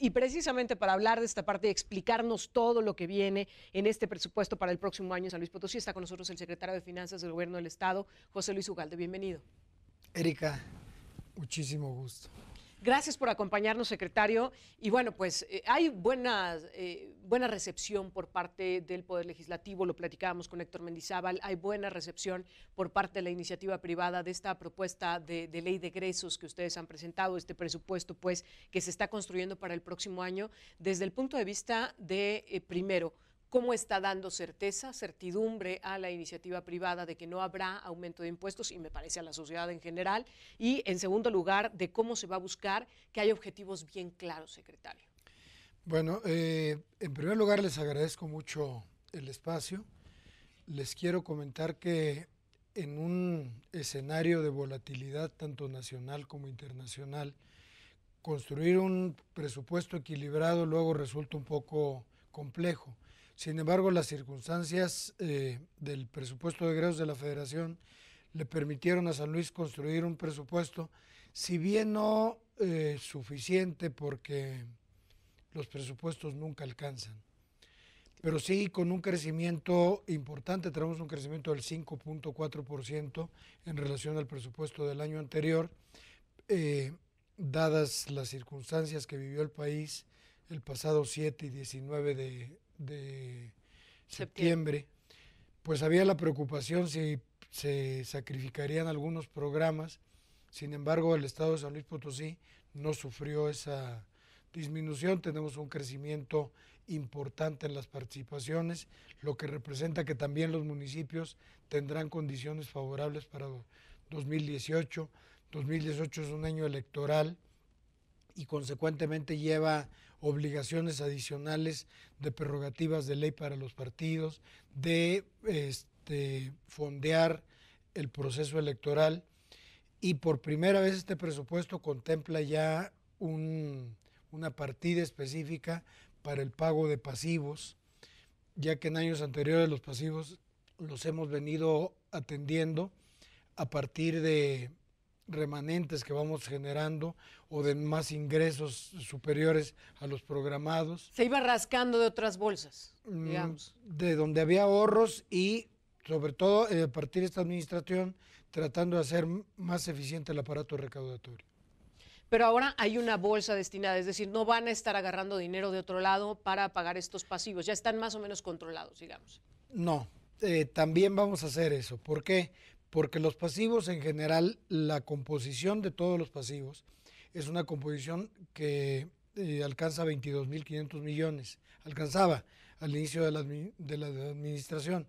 Y precisamente para hablar de esta parte y explicarnos todo lo que viene en este presupuesto para el próximo año en San Luis Potosí, está con nosotros el secretario de Finanzas del Gobierno del Estado, José Luis Ugalde. Bienvenido. Erika, muchísimo gusto. Gracias por acompañarnos, secretario. Y bueno, pues hay buena recepción por parte del Poder Legislativo, lo platicábamos con Héctor Mendizábal, hay buena recepción por parte de la iniciativa privada de esta propuesta de ley de egresos que ustedes han presentado, este presupuesto pues que se está construyendo para el próximo año, desde el punto de vista de, primero, cómo está dando certidumbre a la iniciativa privada de que no habrá aumento de impuestos y me parece a la sociedad en general, y en segundo lugar, de cómo se va a buscar que haya objetivos bien claros, secretario. Bueno, en primer lugar les agradezco mucho el espacio. Les quiero comentar que en un escenario de volatilidad tanto nacional como internacional, construir un presupuesto equilibrado luego resulta un poco complejo. Sin embargo, las circunstancias del presupuesto de egresos de la Federación le permitieron a San Luis construir un presupuesto, si bien no suficiente, porque los presupuestos nunca alcanzan, pero sí con un crecimiento importante. Tenemos un crecimiento del 5.4% en relación al presupuesto del año anterior, dadas las circunstancias que vivió el país el pasado 7 y 19 de septiembre, pues había la preocupación si se sacrificarían algunos programas. Sin embargo, el Estado de San Luis Potosí no sufrió esa disminución. Tenemos un crecimiento importante en las participaciones, lo que representa que también los municipios tendrán condiciones favorables para 2018. 2018 es un año electoral y consecuentemente lleva obligaciones adicionales de prerrogativas de ley para los partidos, de fondear el proceso electoral, y por primera vez este presupuesto contempla ya una partida específica para el pago de pasivos, ya que en años anteriores los pasivos los hemos venido atendiendo a partir de remanentes que vamos generando o de más ingresos superiores a los programados. Se iba rascando de otras bolsas, digamos. De donde había ahorros y sobre todo a partir de esta administración tratando de hacer más eficiente el aparato recaudatorio. Pero ahora hay una bolsa destinada, es decir, no van a estar agarrando dinero de otro lado para pagar estos pasivos, ya están más o menos controlados, digamos. No, también vamos a hacer eso. ¿Por qué? Porque los pasivos en general, la composición de todos los pasivos es una composición que alcanza 22.500 millones. Alcanzaba al inicio de la administración.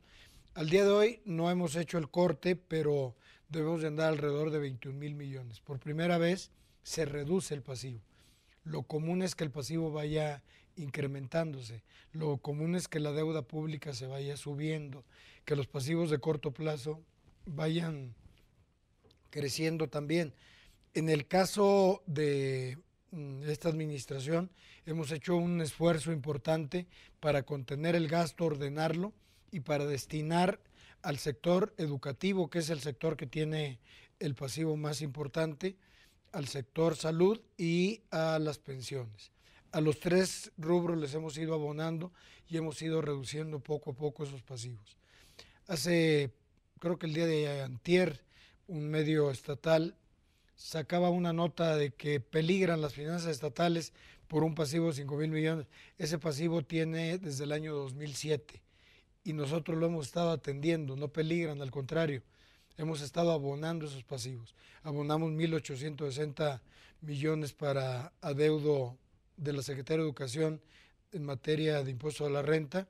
Al día de hoy no hemos hecho el corte, pero debemos de andar alrededor de 21.000 millones. Por primera vez se reduce el pasivo. Lo común es que el pasivo vaya incrementándose. Lo común es que la deuda pública se vaya subiendo, que los pasivos de corto plazo vayan creciendo también. En el caso de esta administración hemos hecho un esfuerzo importante para contener el gasto, ordenarlo y para destinar al sector educativo, que es el sector que tiene el pasivo más importante, al sector salud y a las pensiones. A los tres rubros les hemos ido abonando y hemos ido reduciendo poco a poco esos pasivos. Creo que el día de antier, un medio estatal sacaba una nota de que peligran las finanzas estatales por un pasivo de 5.000 millones. Ese pasivo tiene desde el año 2007 y nosotros lo hemos estado atendiendo, no peligran, al contrario, hemos estado abonando esos pasivos. Abonamos 1.860 millones para adeudo de la Secretaría de Educación en materia de impuesto a la renta.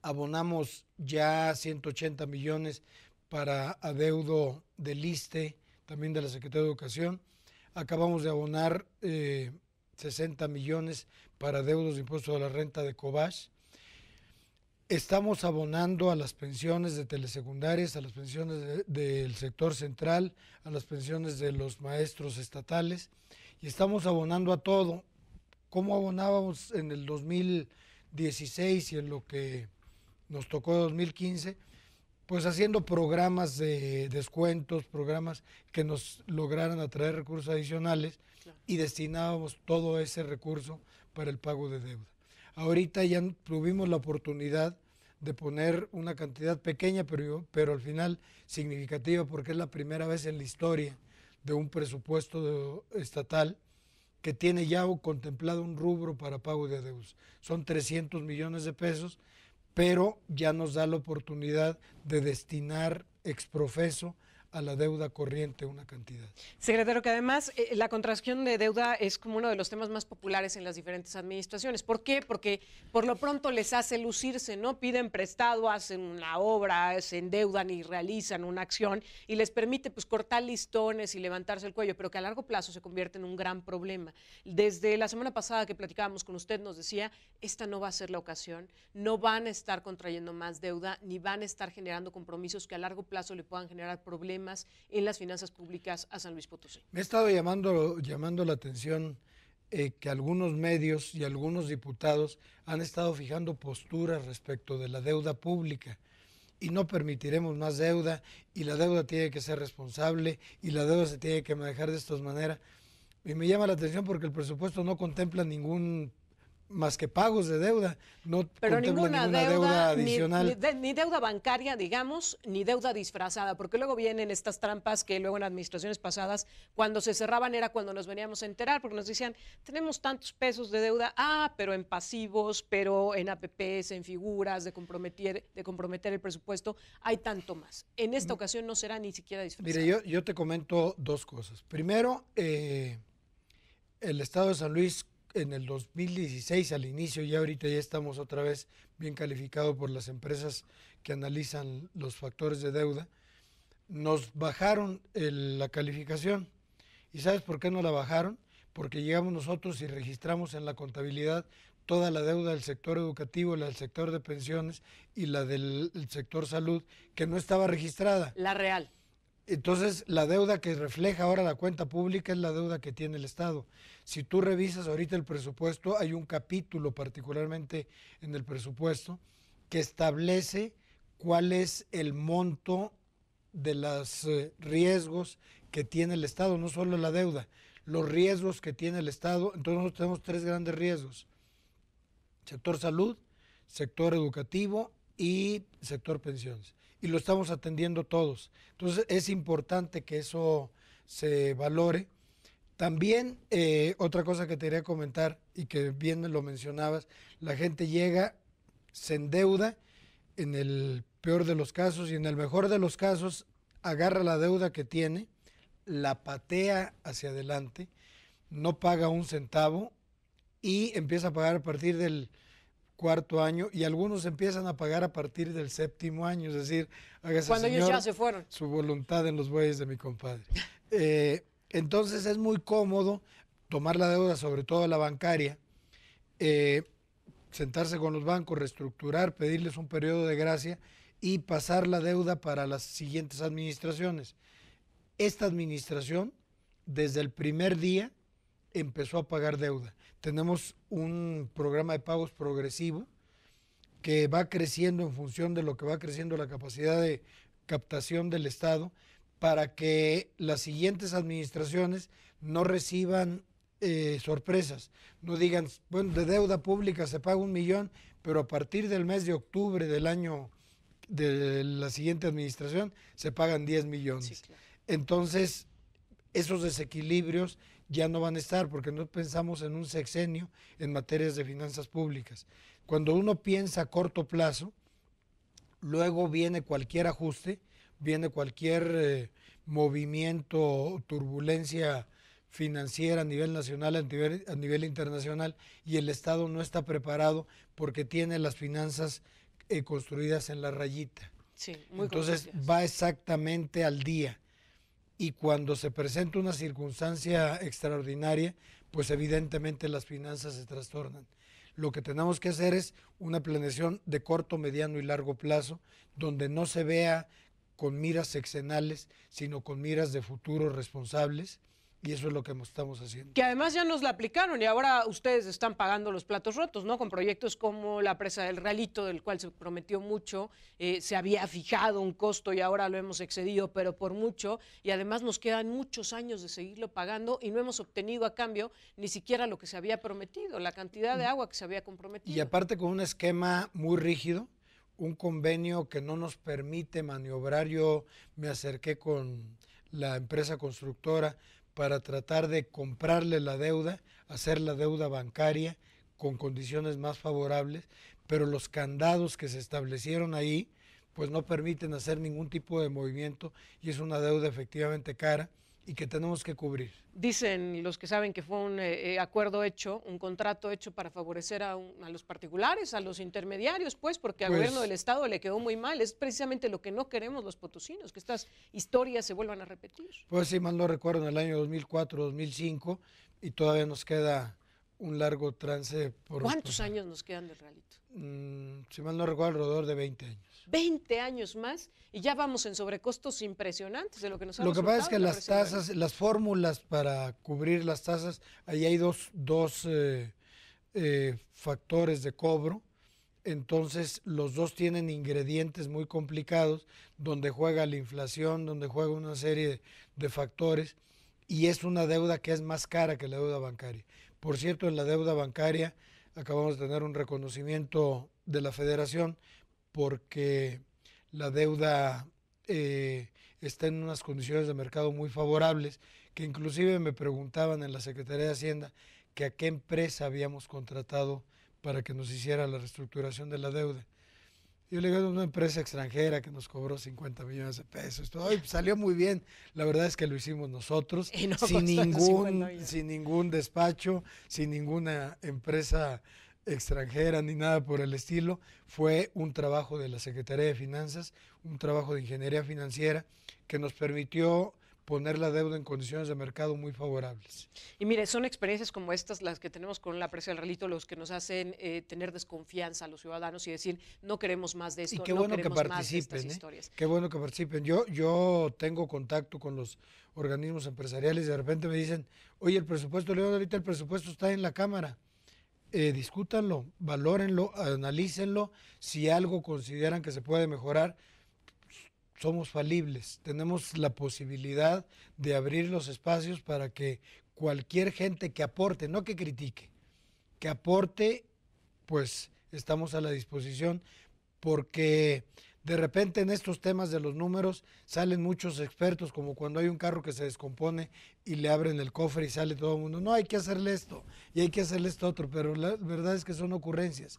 Abonamos ya 180 millones para adeudo del ISSSTE, también de la Secretaría de Educación. Acabamos de abonar 60 millones para adeudos de impuesto a la renta de Cobach. Estamos abonando a las pensiones de telesecundarias, a las pensiones del sector central, a las pensiones de los maestros estatales, y estamos abonando a todo. ¿Cómo abonábamos en el 2016 y en lo que nos tocó 2015? pues haciendo programas de descuentos, programas que nos lograran atraer recursos adicionales y destinábamos todo ese recurso para el pago de deuda. Ahorita ya tuvimos la oportunidad de poner una cantidad pequeña, pero al final significativa, porque es la primera vez en la historia de un presupuesto estatal que tiene ya contemplado un rubro para pago de deudas. Son 300 millones de pesos, pero ya nos da la oportunidad de destinar exprofeso a la deuda corriente una cantidad. Secretario, que además la contracción de deuda es como uno de los temas más populares en las diferentes administraciones. ¿Por qué? Porque por lo pronto les hace lucirse, ¿no? Piden prestado, hacen una obra, se endeudan y realizan una acción y les permite pues cortar listones y levantarse el cuello, pero que a largo plazo se convierte en un gran problema. Desde la semana pasada que platicábamos con usted nos decía, esta no va a ser la ocasión, no van a estar contrayendo más deuda ni van a estar generando compromisos que a largo plazo le puedan generar problemas en las finanzas públicas a San Luis Potosí. Me he estado llamando la atención que algunos medios y algunos diputados han estado fijando posturas respecto de la deuda pública y no permitiremos más deuda y la deuda tiene que ser responsable y la deuda se tiene que manejar de esta manera. Y me llama la atención porque el presupuesto no contempla ningún más que pagos de deuda, no pero contempla ninguna deuda adicional. Ni deuda bancaria, digamos, ni deuda disfrazada, porque luego vienen estas trampas que luego en administraciones pasadas, cuando se cerraban era cuando nos veníamos a enterar, porque nos decían, tenemos tantos pesos de deuda, pero en pasivos, pero en APPs, en figuras de comprometer el presupuesto, hay tanto más. En esta ocasión no será ni siquiera disfrazada. Mire, yo te comento dos cosas. Primero, el Estado de San Luis en el 2016 al inicio, y ahorita ya estamos otra vez bien calificados por las empresas que analizan los factores de deuda, nos bajaron la calificación. ¿Y sabes por qué no la bajaron? Porque llegamos nosotros y registramos en la contabilidad toda la deuda del sector educativo, la del sector de pensiones y la del sector salud, que no estaba registrada. La real. Entonces, la deuda que refleja ahora la cuenta pública es la deuda que tiene el Estado. Si tú revisas ahorita el presupuesto, hay un capítulo particularmente en el presupuesto que establece cuál es el monto de los riesgos que tiene el Estado, no solo la deuda, los riesgos que tiene el Estado. Entonces nosotros tenemos tres grandes riesgos: sector salud, sector educativo y sector pensiones. Y lo estamos atendiendo todos. Entonces es importante que eso se valore. También otra cosa que te quería comentar y que bien me lo mencionabas, la gente llega, se endeuda en el peor de los casos y en el mejor de los casos agarra la deuda que tiene, la patea hacia adelante, no paga un centavo y empieza a pagar a partir del cuarto año y algunos empiezan a pagar a partir del séptimo año, es decir, hágase cuando señor, ellos ya se fueron. Su voluntad en los bueyes de mi compadre. Entonces es muy cómodo tomar la deuda, sobre todo la bancaria, sentarse con los bancos, reestructurar, pedirles un periodo de gracia y pasar la deuda para las siguientes administraciones. Esta administración, desde el primer día, empezó a pagar deuda. Tenemos un programa de pagos progresivo que va creciendo en función de lo que va creciendo la capacidad de captación del Estado para que las siguientes administraciones no reciban sorpresas, no digan, bueno, de deuda pública se paga 1 millón, pero a partir del mes de octubre del año de la siguiente administración se pagan 10 millones. Sí, claro. Entonces, esos desequilibrios ya no van a estar porque no pensamos en un sexenio en materias de finanzas públicas. Cuando uno piensa a corto plazo, luego viene cualquier ajuste, viene cualquier movimiento o turbulencia financiera a nivel nacional, a nivel internacional, y el Estado no está preparado porque tiene las finanzas construidas en la rayita. Sí, muy Entonces va exactamente al día. Y cuando se presenta una circunstancia extraordinaria, pues evidentemente las finanzas se trastornan. Lo que tenemos que hacer es una planeación de corto, mediano y largo plazo, donde no se vea con miras sexenales, sino con miras de futuros responsables Y eso es lo que estamos haciendo. Que además ya nos la aplicaron y ahora ustedes están pagando los platos rotos, ¿no? Con proyectos como la presa del Realito, del cual se prometió mucho, se había fijado un costo y ahora lo hemos excedido, pero por mucho, y además nos quedan muchos años de seguirlo pagando y no hemos obtenido a cambio ni siquiera lo que se había prometido, la cantidad de agua que se había comprometido. Y aparte con un esquema muy rígido, un convenio que no nos permite maniobrar. Yo me acerqué con la empresa constructora para tratar de comprarle la deuda, hacer la deuda bancaria con condiciones más favorables, pero los candados que se establecieron ahí pues no permiten hacer ningún tipo de movimiento y es una deuda efectivamente cara y que tenemos que cubrir. Dicen los que saben que fue un acuerdo hecho, un contrato hecho para favorecer a los particulares, a los intermediarios, pues, porque al gobierno del Estado le quedó muy mal. Es precisamente lo que no queremos los potosinos, que estas historias se vuelvan a repetir. Pues si mal no recuerdo, en el año 2004, 2005, y todavía nos queda un largo trance. ¿Cuántos años nos quedan del Realito? Si mal no recuerdo, alrededor de 20 años. 20 años más y ya vamos en sobrecostos impresionantes de lo que nos ha Lo que pasa es que las tasas, las fórmulas para cubrir las tasas, ahí hay dos factores de cobro, entonces los dos tienen ingredientes muy complicados, donde juega la inflación, donde juega una serie de factores, y es una deuda que es más cara que la deuda bancaria. Por cierto, en la deuda bancaria acabamos de tener un reconocimiento de la Federación, porque la deuda está en unas condiciones de mercado muy favorables, que inclusive me preguntaban en la Secretaría de Hacienda que a qué empresa habíamos contratado para que nos hiciera la reestructuración de la deuda. Yo le digo, una empresa extranjera que nos cobró 50 millones de pesos. Ay, salió muy bien. La verdad es que lo hicimos nosotros, no sin ningún despacho, sin ninguna empresa extranjera ni nada por el estilo. Fue un trabajo de la Secretaría de Finanzas, un trabajo de ingeniería financiera que nos permitió poner la deuda en condiciones de mercado muy favorables. Y mire, son experiencias como estas las que tenemos con la presa del Realito, los que nos hacen tener desconfianza a los ciudadanos y decir, no queremos más de esto, y qué bueno no que participen, más de estas historias. Qué bueno que participen. Yo tengo contacto con los organismos empresariales y de repente me dicen, oye, el presupuesto, León, ahorita el presupuesto está en la Cámara. Discútanlo, valórenlo, analícenlo. Si algo consideran que se puede mejorar, somos falibles, tenemos la posibilidad de abrir los espacios para que cualquier gente que aporte, no que critique, que aporte, pues estamos a la disposición, porque de repente en estos temas de los números salen muchos expertos, como cuando hay un carro que se descompone y le abren el cofre y sale todo el mundo, no, hay que hacerle esto y hay que hacerle esto otro, pero la verdad es que son ocurrencias.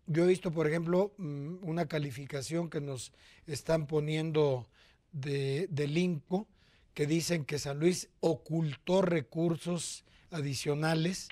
Yo he visto, por ejemplo, una calificación que nos están poniendo del INCO, que dicen que San Luis ocultó recursos adicionales.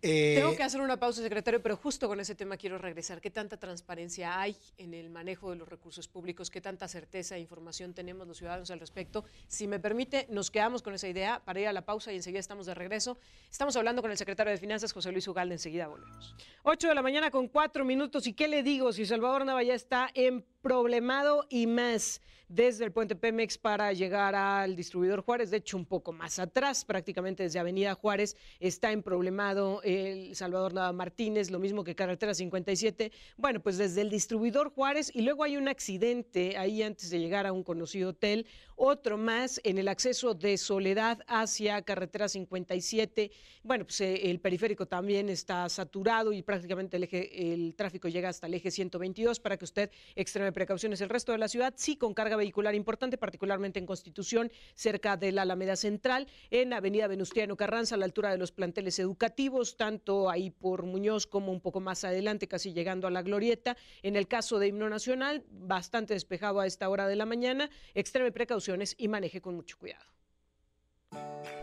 Tengo que hacer una pausa, secretario, pero justo con ese tema quiero regresar. ¿Qué tanta transparencia hay en el manejo de los recursos públicos? ¿Qué tanta certeza e información tenemos los ciudadanos al respecto? Si me permite, nos quedamos con esa idea para ir a la pausa y enseguida estamos de regreso. Estamos hablando con el secretario de Finanzas, José Luis Ugalde. Enseguida volvemos. 8 de la mañana con 4 minutos. ¿Y qué le digo? Si Salvador Nava ya está emproblemado y más desde el puente Pemex para llegar al distribuidor Juárez, de hecho un poco más atrás, prácticamente desde Avenida Juárez, está emproblemado el Salvador Nava Martínez, lo mismo que carretera 57, bueno, pues desde el distribuidor Juárez, y luego hay un accidente ahí antes de llegar a un conocido hotel, otro más en el acceso de Soledad hacia carretera 57, bueno, pues el periférico también está saturado y prácticamente el tráfico llega hasta el eje 122 para que usted extreme precauciones. El resto de la ciudad sí con carga vehicular importante, particularmente en Constitución, cerca de la Alameda Central, en Avenida Venustiano Carranza, a la altura de los planteles educativos, tanto ahí por Muñoz como un poco más adelante, casi llegando a la Glorieta. En el caso de Himno Nacional, bastante despejado a esta hora de la mañana, extreme precauciones y maneje con mucho cuidado.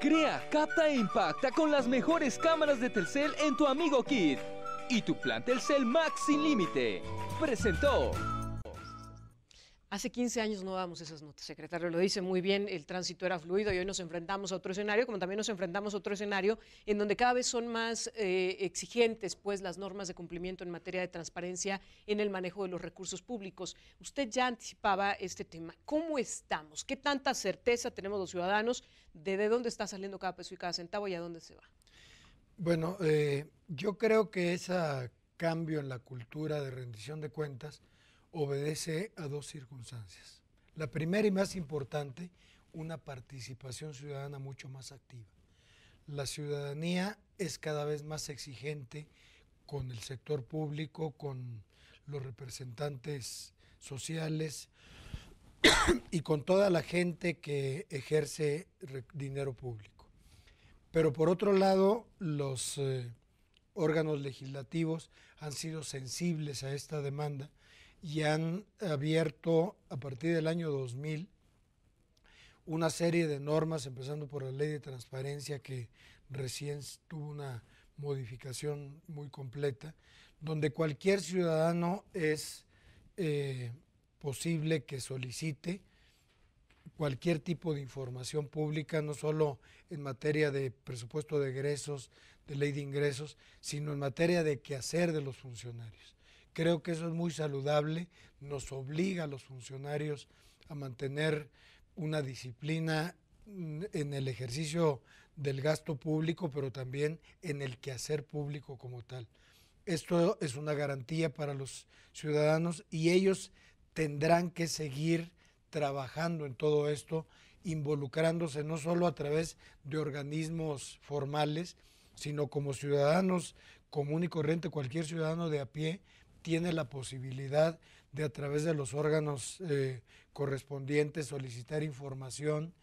Crea, capta e impacta con las mejores cámaras de Telcel en tu Amigo Kit. Y tu plan Telcel Max sin límite. Presentó. Hace 15 años no dábamos esas notas, secretario, lo dice muy bien, el tránsito era fluido y hoy nos enfrentamos a otro escenario, como también nos enfrentamos a otro escenario en donde cada vez son más exigentes pues las normas de cumplimiento en materia de transparencia en el manejo de los recursos públicos. Usted ya anticipaba este tema. ¿Cómo estamos? ¿Qué tanta certeza tenemos los ciudadanos de dónde está saliendo cada peso y cada centavo y a dónde se va? Bueno, yo creo que ese cambio en la cultura de rendición de cuentas obedece a dos circunstancias. La primera y más importante, una participación ciudadana mucho más activa. La ciudadanía es cada vez más exigente con el sector público, con los representantes sociales y con toda la gente que ejerce dinero público. Pero por otro lado, los órganos legislativos han sido sensibles a esta demanda y han abierto a partir del año 2000 una serie de normas, empezando por la Ley de Transparencia, que recién tuvo una modificación muy completa, donde cualquier ciudadano es posible que solicite cualquier tipo de información pública, no solo en materia de presupuesto de egresos, de ley de ingresos, sino en materia de quehacer de los funcionarios. Creo que eso es muy saludable, nos obliga a los funcionarios a mantener una disciplina en el ejercicio del gasto público, pero también en el quehacer público como tal. Esto es una garantía para los ciudadanos y ellos tendrán que seguir trabajando en todo esto, involucrándose no solo a través de organismos formales, sino como ciudadanos común y corriente. Cualquier ciudadano de a pie tiene la posibilidad de, a través de los órganos correspondientes, solicitar información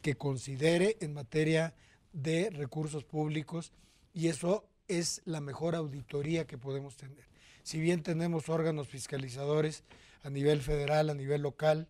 que considere en materia de recursos públicos, y eso es la mejor auditoría que podemos tener. Si bien tenemos órganos fiscalizadores a nivel federal, a nivel local,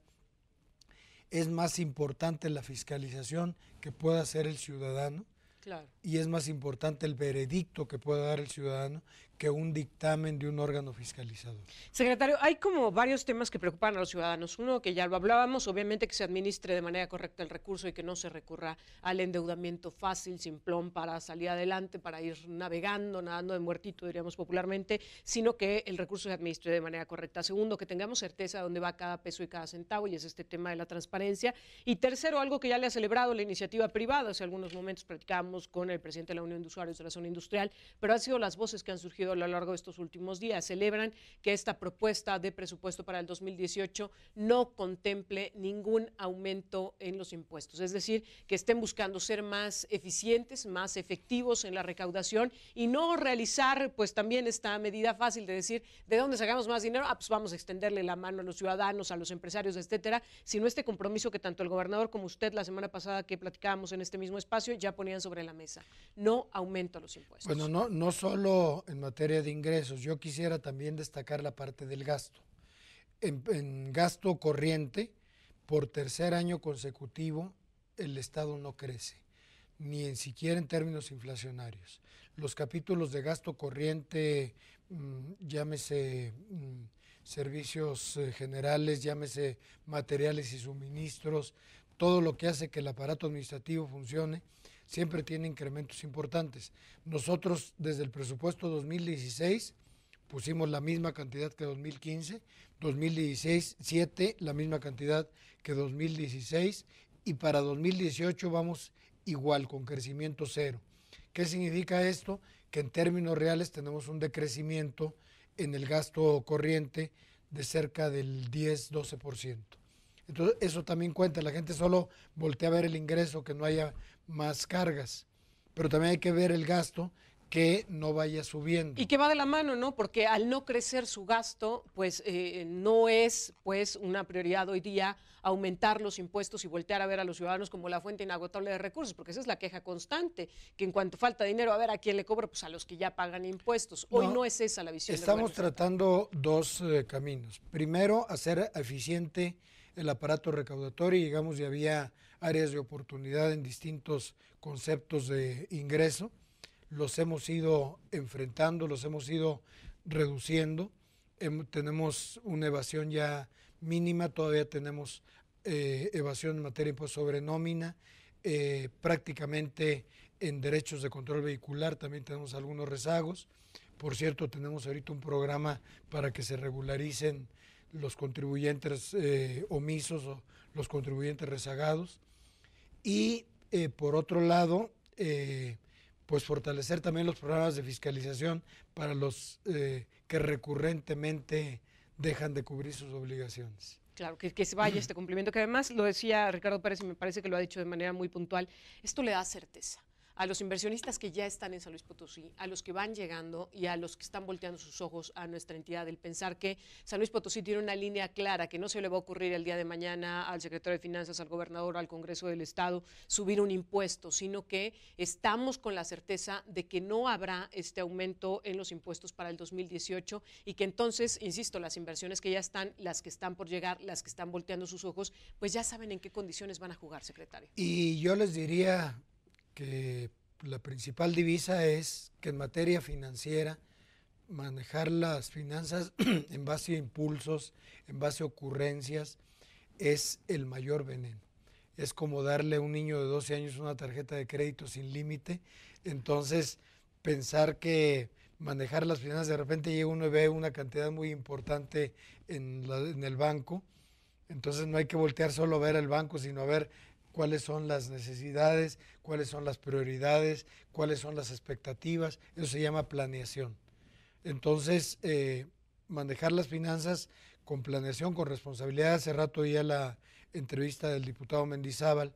es más importante la fiscalización que pueda hacer el ciudadano. Claro. Y es más importante el veredicto que pueda dar el ciudadano que un dictamen de un órgano fiscalizador. Secretario, hay como varios temas que preocupan a los ciudadanos. Uno, que ya lo hablábamos, obviamente que se administre de manera correcta el recurso y que no se recurra al endeudamiento fácil, simplón, para salir adelante, para ir navegando, nadando de muertito, diríamos popularmente, sino que el recurso se administre de manera correcta. Segundo, que tengamos certeza de dónde va cada peso y cada centavo, y es este tema de la transparencia. Y tercero, algo que ya le ha celebrado la iniciativa privada. Hace algunos momentos platicábamos con el presidente de la Unión de Usuarios de la Zona Industrial, pero han sido las voces que han surgido a lo largo de estos últimos días. Celebran que esta propuesta de presupuesto para el 2018 no contemple ningún aumento en los impuestos, es decir, que estén buscando ser más eficientes, más efectivos en la recaudación y no realizar pues también esta medida fácil de decir de dónde sacamos más dinero, pues vamos a extenderle la mano a los ciudadanos, a los empresarios, etcétera, sino este compromiso que tanto el gobernador como usted la semana pasada que platicábamos en este mismo espacio ya ponían sobre la mesa. No aumento a los impuestos. Bueno, no solo en materia de ingresos, yo quisiera también destacar la parte del gasto. En gasto corriente, por tercer año consecutivo, el Estado no crece, ni siquiera en términos inflacionarios. Los capítulos de gasto corriente, llámese servicios generales, llámese materiales y suministros, todo lo que hace que el aparato administrativo funcione, siempre tiene incrementos importantes. Nosotros desde el presupuesto 2016 pusimos la misma cantidad que 2015, 2017 la misma cantidad que 2016 y para 2018 vamos igual con crecimiento cero. ¿Qué significa esto? Que en términos reales tenemos un decrecimiento en el gasto corriente de cerca del 10-12%. Entonces eso también cuenta, la gente solo voltea a ver el ingreso, que no haya más cargas, pero también hay que ver el gasto, que no vaya subiendo. Y que va de la mano, ¿no? Porque al no crecer su gasto, pues no es pues una prioridad hoy día aumentar los impuestos y voltear a ver a los ciudadanos como la fuente inagotable de recursos, porque esa es la queja constante, que en cuanto falta dinero, a ver a quién le cobro, pues a los que ya pagan impuestos. Hoy no es esa la visión. Estamos tratando dos caminos. Primero, hacer eficiente el aparato recaudatorio, y digamos, ya había áreas de oportunidad en distintos conceptos de ingreso. Los hemos ido enfrentando, los hemos ido reduciendo. Tenemos una evasión ya mínima, todavía tenemos evasión en materia de impuesto sobre nómina, prácticamente en derechos de control vehicular también tenemos algunos rezagos. Por cierto, tenemos ahorita un programa para que se regularicen los contribuyentes omisos o los contribuyentes rezagados. Y por otro lado, pues fortalecer también los programas de fiscalización para los que recurrentemente dejan de cubrir sus obligaciones. Claro, que se vaya este cumplimiento, que además lo decía Ricardo Pérez y me parece que lo ha dicho de manera muy puntual, esto le da certeza a los inversionistas que ya están en San Luis Potosí, a los que van llegando y a los que están volteando sus ojos a nuestra entidad, el pensar que San Luis Potosí tiene una línea clara, que no se le va a ocurrir el día de mañana al secretario de Finanzas, al gobernador, al Congreso del Estado, subir un impuesto, sino que estamos con la certeza de que no habrá este aumento en los impuestos para el 2018 y que entonces, insisto, las inversiones que ya están, las que están por llegar, las que están volteando sus ojos, pues ya saben en qué condiciones van a jugar, secretario. Y yo les diría que la principal divisa es que en materia financiera manejar las finanzas en base a impulsos, en base a ocurrencias, es el mayor veneno. Es como darle a un niño de 12 años una tarjeta de crédito sin límite. Entonces, pensar que manejar las finanzas, de repente llega uno y ve una cantidad muy importante en el banco, entonces no hay que voltear solo a ver el banco, sino a ver cuáles son las necesidades, cuáles son las prioridades, cuáles son las expectativas. Eso se llama planeación. Entonces, manejar las finanzas con planeación, con responsabilidad. Hace rato oía la entrevista del diputado Mendizábal,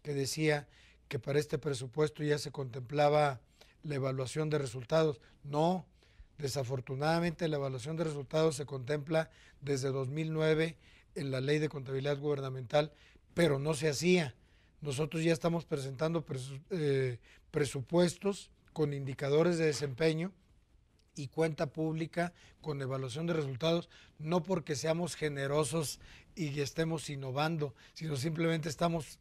que decía que para este presupuesto ya se contemplaba la evaluación de resultados. No, desafortunadamente la evaluación de resultados se contempla desde 2009 en la Ley de Contabilidad Gubernamental, pero no se hacía. Nosotros ya estamos presentando presupuestos con indicadores de desempeño y cuenta pública con evaluación de resultados, no porque seamos generosos y estemos innovando, sino simplemente estamos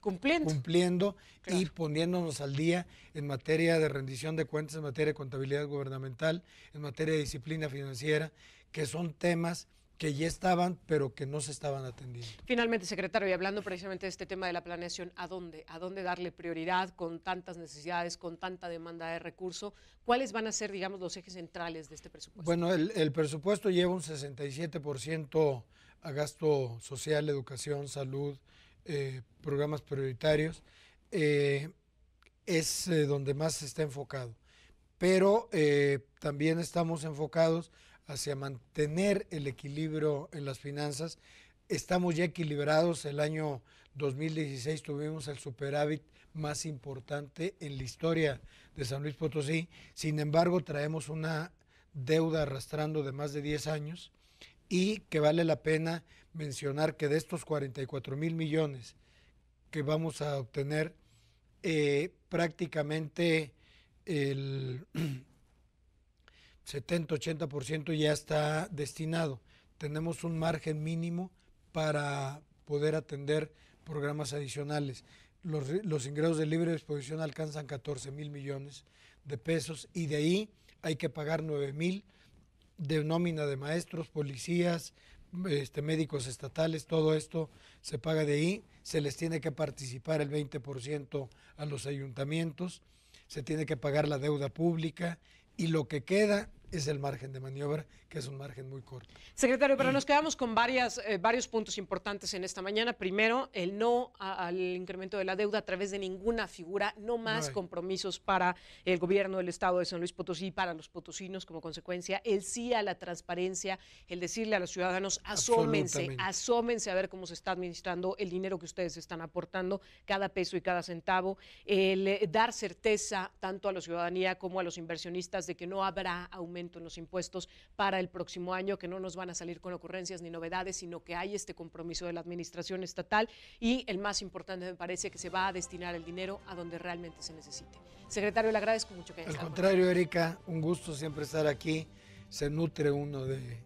cumpliendo claro. Y poniéndonos al día en materia de rendición de cuentas, en materia de contabilidad gubernamental, en materia de disciplina financiera, que son temas que ya estaban, pero que no se estaban atendiendo. Finalmente, secretario, y hablando precisamente de este tema de la planeación, ¿a dónde darle prioridad con tantas necesidades, con tanta demanda de recurso? ¿Cuáles van a ser, digamos, los ejes centrales de este presupuesto? Bueno, el presupuesto lleva un 67% a gasto social, educación, salud, programas prioritarios. Es donde más se está enfocado. Pero también estamos enfocados hacia mantener el equilibrio en las finanzas. Estamos ya equilibrados. El año 2016 tuvimos el superávit más importante en la historia de San Luis Potosí. Sin embargo, traemos una deuda arrastrando de más de 10 años y que vale la pena mencionar que de estos 44,000 millones que vamos a obtener, prácticamente el 70-80% ya está destinado. Tenemos un margen mínimo para poder atender programas adicionales. Los ingresos de libre disposición alcanzan 14,000 millones de pesos y de ahí hay que pagar 9,000 de nómina de maestros, policías, médicos estatales. Todo esto se paga de ahí. Se les tiene que participar el 20% a los ayuntamientos, se tiene que pagar la deuda pública y lo que queda es el margen de maniobra, que es un margen muy corto. Secretario, pero nos quedamos con varios puntos importantes en esta mañana. Primero, el no al incremento de la deuda a través de ninguna figura, no más compromisos para el gobierno del Estado de San Luis Potosí, para los potosinos como consecuencia, el sí a la transparencia, el decirle a los ciudadanos, asómense a ver cómo se está administrando el dinero que ustedes están aportando, cada peso y cada centavo, el dar certeza tanto a la ciudadanía como a los inversionistas de que no habrá aumento en los impuestos para el próximo año, que no nos van a salir con ocurrencias ni novedades, sino que hay este compromiso de la administración estatal y el más importante me parece que se va a destinar el dinero a donde realmente se necesite. Secretario, le agradezco mucho que haya estado. Al contrario, Erika, un gusto siempre estar aquí. Se nutre uno de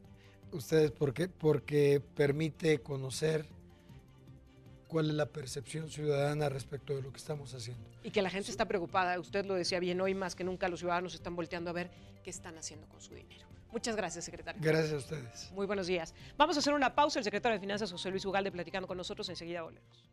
ustedes porque permite conocer cuál es la percepción ciudadana respecto de lo que estamos haciendo. Y que la gente está preocupada, usted lo decía bien, hoy más que nunca los ciudadanos están volteando a ver qué están haciendo con su dinero. Muchas gracias, secretario. Gracias a ustedes. Muy buenos días. Vamos a hacer una pausa. El secretario de Finanzas, José Luis Ugalde, platicando con nosotros. Enseguida volvemos.